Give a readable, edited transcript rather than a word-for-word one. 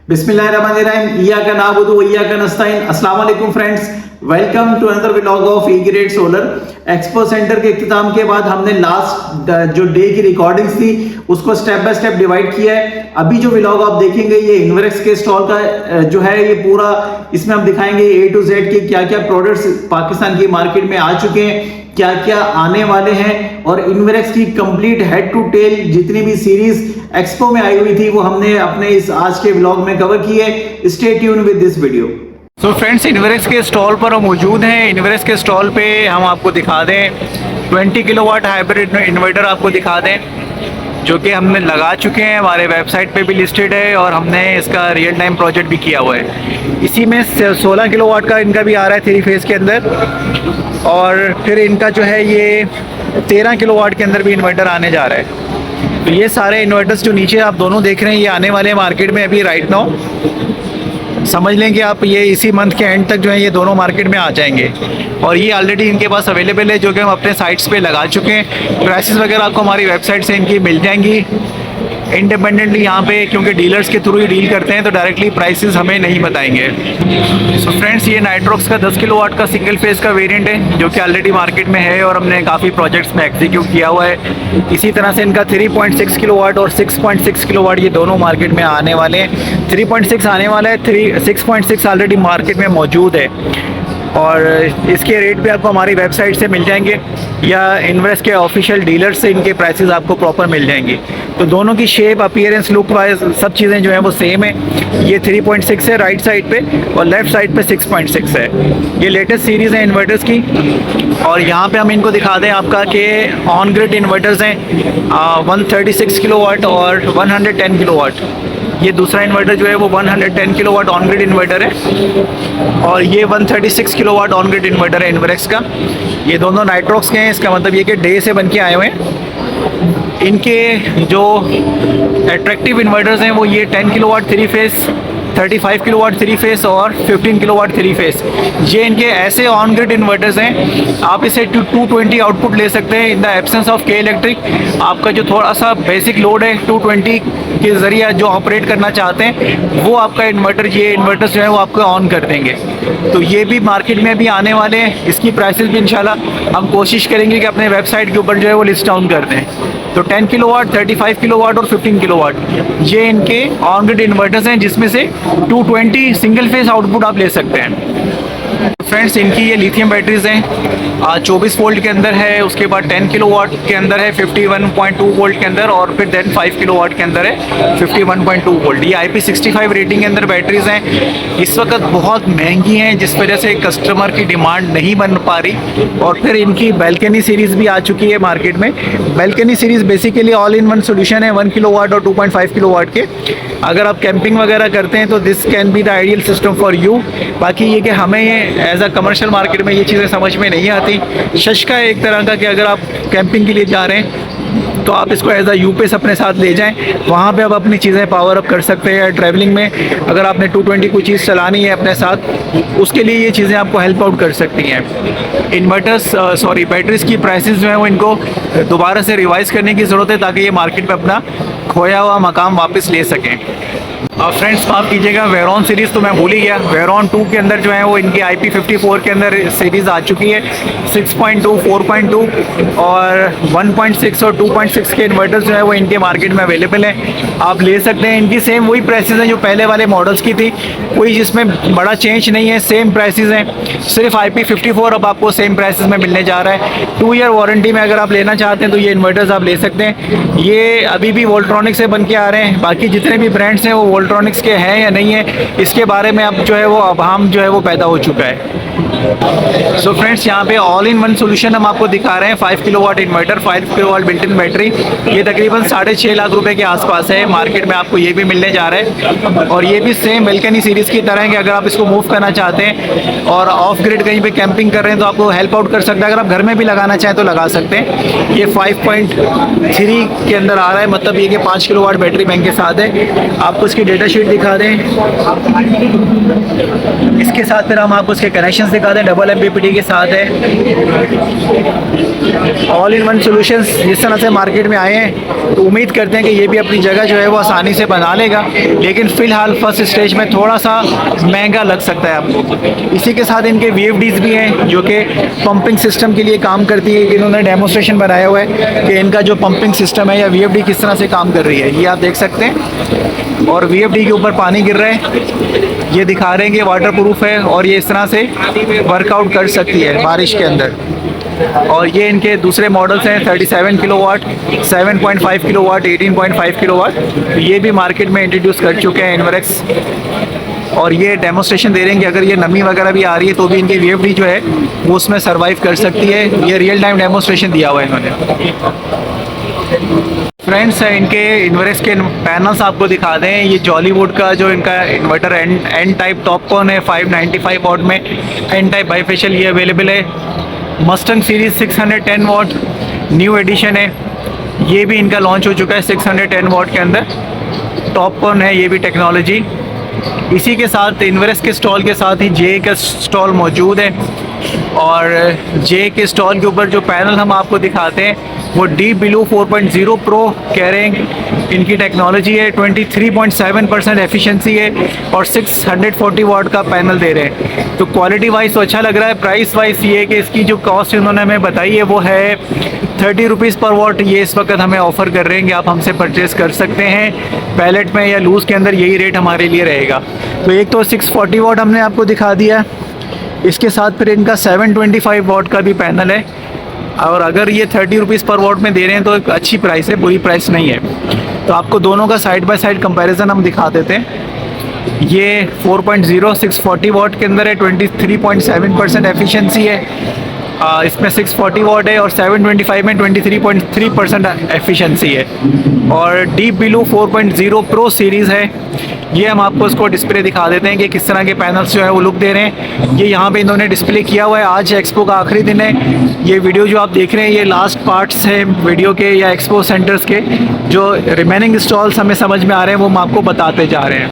बिस्मिल्लाहिर्रहमानिर्रहीम, इय्याका नअबुदु व इय्याका नस्तईन। अस्सलाम वालेकुम friends, welcome to another vlog of E grade solar. Expo centre के इख्तिताम के बाद हमने लास्ट जो डे की रिकॉर्डिंग्स थी उसको स्टेप बाय स्टेप डिवाइड किया है। अभी जो व्लॉग आप देखेंगे ये इन्वेरेक्स के स्टॉल का जो है ये पूरा, इसमें हम दिखाएंगे ए टू जेड के क्या क्या प्रोडक्ट्स पाकिस्तान की मार्केट में आ चुके हैं, क्या क्या आने वाले हैं, और इन्वेरेक्स की कंप्लीट हेड टू टेल जितनी भी सीरीज एक्सपो में आई हुई थी वो हमने अपने इस आज के व्लॉग में कवर की है। Stay tune with this video. तो फ्रेंड्स, इन्वेरेक्स के स्टॉल पर हम मौजूद हैं। इन्वेरेक्स के स्टॉल पे हम आपको दिखा दें 20 किलोवाट हाइब्रिड इन्वर्टर आपको दिखा दें, जो कि हमने लगा चुके हैं, हमारे वेबसाइट पे भी लिस्टेड है और हमने इसका रियल टाइम प्रोजेक्ट भी किया हुआ है। इसी में 16 किलोवाट का इनका भी आ रहा है 3 फेज़ के अंदर, और फिर इनका जो है ये 13 किलोवाट के अंदर भी इन्वर्टर आने जा रहा है। तो ये सारे इन्वर्टर्स जो नीचे आप दोनों देख रहे हैं ये आने वाले मार्केट में अभी राइट नाउ। समझ लें कि आप ये इसी मंथ के एंड तक जो है ये दोनों मार्केट में आ जाएंगे, और ये ऑलरेडी इनके पास अवेलेबल है जो कि हम अपने साइट्स पे लगा चुके हैं। प्राइसेस वगैरह आपको हमारी वेबसाइट से इनकी मिल जाएंगी इंडिपेंडेंटली यहाँ पे, क्योंकि डीलर्स के थ्रू ही डील करते हैं तो डायरेक्टली प्राइसेस हमें नहीं बताएंगे। सो फ्रेंड्स, ये नाइट्रोक्स का 10 किलोवाट का सिंगल फेज़ का वेरिएंट है जो कि ऑलरेडी मार्केट में है और हमने काफ़ी प्रोजेक्ट्स में एग्जीक्यूट किया हुआ है। इसी तरह से इनका 3.6 किलोवाट और 6.6 किलोवाट ये दोनों मार्केट में आने वाले हैं। 3.6 आने वाला है, 6.6 ऑलरेडी मार्केट में मौजूद है, और इसके रेट पे आपको हमारी वेबसाइट से मिल जाएंगे या इन्वेस्ट के ऑफिशियल डीलर से इनके प्राइसेस आपको प्रॉपर मिल जाएंगे। तो दोनों की शेप, अपीयरेंस, लुक वाइज सब चीज़ें जो हैं वो सेम है। ये 3.6 है राइट साइड पे और लेफ़्ट साइड पे 6.6 है। ये लेटेस्ट सीरीज़ है इन्वर्टर्स की, और यहाँ पे हम इनको दिखा दें आपका कि ऑन ग्रिड इन्वर्टर्स हैं 136 किलोवाट और 110 किलोवाट। ये दूसरा इन्वर्टर जो है वो 110 किलोवाट ऑन ग्रिड इन्वर्टर है, और ये 136 किलोवाट ऑन ग्रिड इन्वर्टर है इन्वेरेक्स का। ये दोनों नाइट्रोक्स के हैं, इसका मतलब ये कि डे से बन के आए हुए हैं। इनके जो एट्रैक्टिव इन्वर्टर्स हैं वो ये 10 किलोवाट 3 फेज़, 35 किलोवाट 3 फेज़ और 15 किलोवाट 3 फेज़। ये इनके ऐसे ऑन ग्रिड इन्वर्टर्स हैं, आप इसे 220 आउटपुट ले सकते हैं इन द एब्सेंस ऑफ के इलेक्ट्रिक। आपका जो थोड़ा सा बेसिक लोड है 220 के ज़रिए जो ऑपरेट करना चाहते हैं वो आपका इन्वर्टर, ये इन्वर्टर्स जो है वो आपको ऑन कर देंगे। तो ये भी मार्केट में भी आने वाले हैं। इसकी प्राइसेस भी इंशाल्लाह हम कोशिश करेंगे कि अपने वेबसाइट के ऊपर जो है वो लिस्ट डाउन कर दें। तो 10 किलोवाट, 35 किलोवाट और 15 किलोवाट ये इनके ऑन ग्रिड इन्वर्टर्स हैं, जिसमें से 220 सिंगल फेज आउटपुट आप ले सकते हैं। फ्रेंड्स, इनकी ये लिथियम बैटरीज हैं, 24 वोल्ट के अंदर है, उसके बाद 10 किलोवाट के अंदर है, 51.2 वोल्ट के अंदर, और फिर देन 5 किलोवाट के अंदर है 51.2 वोल्ट। ये IP65 रेटिंग के अंदर बैटरीज हैं। इस वक्त बहुत महंगी हैं जिस वजह से कस्टमर की डिमांड नहीं बन पा रही। और फिर इनकी बैल्कनी सीरीज़ भी आ चुकी है मार्केट में। Balcony series basically all in one solution है 1 किलोवाट और 2.5 किलोवाट के। अगर आप कैंपिंग वगैरह करते हैं तो this can be the ideal system for you. बाकी ये कि हमें ये एज अ कमर्शियल मार्केट में ये चीज़ें समझ में नहीं आती। शश का एक तरह का कि अगर आप कैंपिंग के लिए जा रहे हैं तो आप इसको एज अ यूपीएस अपने साथ ले जाएं, वहाँ पे आप अपनी चीज़ें पावर अप कर सकते हैं। ट्रैवलिंग में अगर आपने 220 कोई चीज़ चलानी है अपने साथ, उसके लिए ये चीज़ें आपको हेल्प आउट कर सकती हैं। इन्वर्टर्स बैटरीज की प्राइसेस जो हैं वो इनको दोबारा से रिवाइज़ करने की ज़रूरत है ताकि ये मार्केट में अपना खोया हुआ मकाम वापस ले सकें। फ्रेंड्स, माफ़ कीजिएगा, वेरॉन सीरीज़ तो मैं भूल ही गया। वेरॉन 2 के अंदर जो है वो इनकी IP54 के अंदर सीरीज़ आ चुकी है। 6.2, 4.2 और 1.6 और 2.6 के इन्वर्टर्स जो है वो इनके मार्केट में अवेलेबल हैं, आप ले सकते हैं। इनकी सेम वही प्राइसेस हैं जो पहले वाले मॉडल्स की थी, कोई इसमें बड़ा चेंज नहीं है, सेम प्राइसेस हैं। सिर्फ IP54 अब आपको सेम प्राइसेस में मिलने जा रहा है। 2 ईयर वारंटी में अगर आप लेना चाहते हैं तो ये इन्वर्टर्स आप ले सकते हैं। ये अभी भी वोल्ट्रॉनिक से बन के आ रहे हैं। बाकी जितने भी ब्रांड्स हैं वो वोल्ट्रॉनिक्स के हैं या नहीं है, इसके बारे में अब जो है वो अभाम जो है वो पैदा हो चुका है। सो फ्रेंड्स, यहाँ पे ऑल इन वन सोल्यूशन हम आपको दिखा रहे हैं। 5 kilowatt inverter, 5 kilowatt built in battery, ये तकरीबन 6.5 लाख रुपए के आसपास है। मार्केट में आपको ये भी मिलने जा रहा है, और ये भी सेम बैल्कनी सीरीज़ की तरह है कि अगर आप इसको मूव करना चाहते हैं और ऑफ ग्रिड कहीं पे कैंपिंग कर रहे हैं तो आपको हेल्प आउट कर सकता है। अगर आप घर में भी लगाना चाहें तो लगा सकते हैं। ये 5.3 के अंदर आ रहा है, मतलब ये कि 5 किलोवाट बैटरी बैंक के साथ है। आपको इसकी डेटा शीट दिखा दें। इसके साथ फिर हम आपको उसके कनेक्शंस दिखा दें, डबल MPPT के साथ है। ऑल इन वन सॉल्यूशंस जिस तरह से मार्केट में आए हैं, तो उम्मीद करते हैं कि ये भी अपनी जगह जो है वो आसानी से बना लेगा, लेकिन फ़िलहाल फर्स्ट स्टेज में थोड़ा सा महंगा लग सकता है आपको। इसी के साथ इनके VFDs भी हैं जो कि पंपिंग सिस्टम के लिए काम करती है। इन्होंने डेमोस्ट्रेशन बनाया हुआ है कि इनका जो पंपिंग सिस्टम है या VFD किस तरह से काम कर रही है, ये आप देख सकते हैं। और VFD के ऊपर पानी गिर रहा है, ये दिखा रहे हैं कि वाटर प्रूफ है और ये इस तरह से वर्कआउट कर सकती है बारिश के अंदर। और ये इनके दूसरे मॉडल्स हैं 37 किलोवाट, 7.5 किलोवाट, 18.5 किलोवाट, ये भी मार्केट में इंट्रोड्यूस कर चुके हैं इन्वरेक्स। और ये डेमोस्ट्रेशन दे रहे हैं कि अगर ये नमी वगैरह भी आ रही है तो भी इनकी VFD जो है वो उसमें सर्वाइव कर सकती है। ये रियल टाइम डेमोस्ट्रेशन दिया हुआ है इन्होंने। फ्रेंड्स, इनके इन्वरेक्स के पैनल्स आपको दिखा दें। ये जॉलीवुड का जो इनका इन्वर्टर एन टाइप टॉपकॉन है 595 वॉट में, एन टाइप बाईफेशियल ये अवेलेबल है। Mustang series 610 watt new edition है, ये भी इनका लॉन्च हो चुका है 610 वॉट के अंदर। टॉपकॉन है ये भी टेक्नोलॉजी। इसी के साथ इन्वरेक्स के स्टॉल के साथ ही जे का स्टॉल मौजूद है। और जे के स्टॉल के ऊपर जो पैनल हम आपको दिखाते हैं वो डीप ब्लू 4.0 प्रो कह रहे हैं इनकी टेक्नोलॉजी है। 23.7% एफिशिएंसी है और 640 वाट का पैनल दे रहे हैं। तो क्वालिटी वाइज तो अच्छा लग रहा है। प्राइस वाइज ये है कि इसकी जो कॉस्ट इन्होंने हमें बताई है वो है 30 रुपीज़ पर वाट। ये इस वक्त हमें ऑफ़र कर रहे हैं कि आप हमसे परचेज़ कर सकते हैं। पैलेट में या लूज़ के अंदर यही रेट हमारे लिए रहेगा। तो एक तो 640 वाट हमने आपको दिखा दिया, इसके साथ फिर इनका 725 वाट का भी पैनल है। और अगर ये 30 रुपीज़ पर वाट में दे रहे हैं तो एक अच्छी प्राइस है, बुरी प्राइस नहीं है। तो आपको दोनों का साइड बाय साइड कंपैरिजन हम दिखा देते हैं। ये 4.0 640 वाट के अंदर है, 23.7% एफिशिएंसी है। इसमें 640 वाट है और 725 में 23.3% एफिशिएंसी है। और डीप ब्लू 4.0 प्रो सीरीज़ है, ये हम आपको इसको डिस्प्ले दिखा देते हैं कि किस तरह के पैनल्स जो है वो लुक दे रहे हैं। ये यहाँ पे इन्होंने डिस्प्ले किया हुआ है। आज एक्सपो का आखिरी दिन है। ये वीडियो जो आप देख रहे हैं ये लास्ट पार्ट्स हैं वीडियो के या एक्सपो सेंटर्स के। जो रिमेनिंग स्टॉल्स हमें समझ में आ रहे हैं वो हम आपको बताते जा रहे हैं।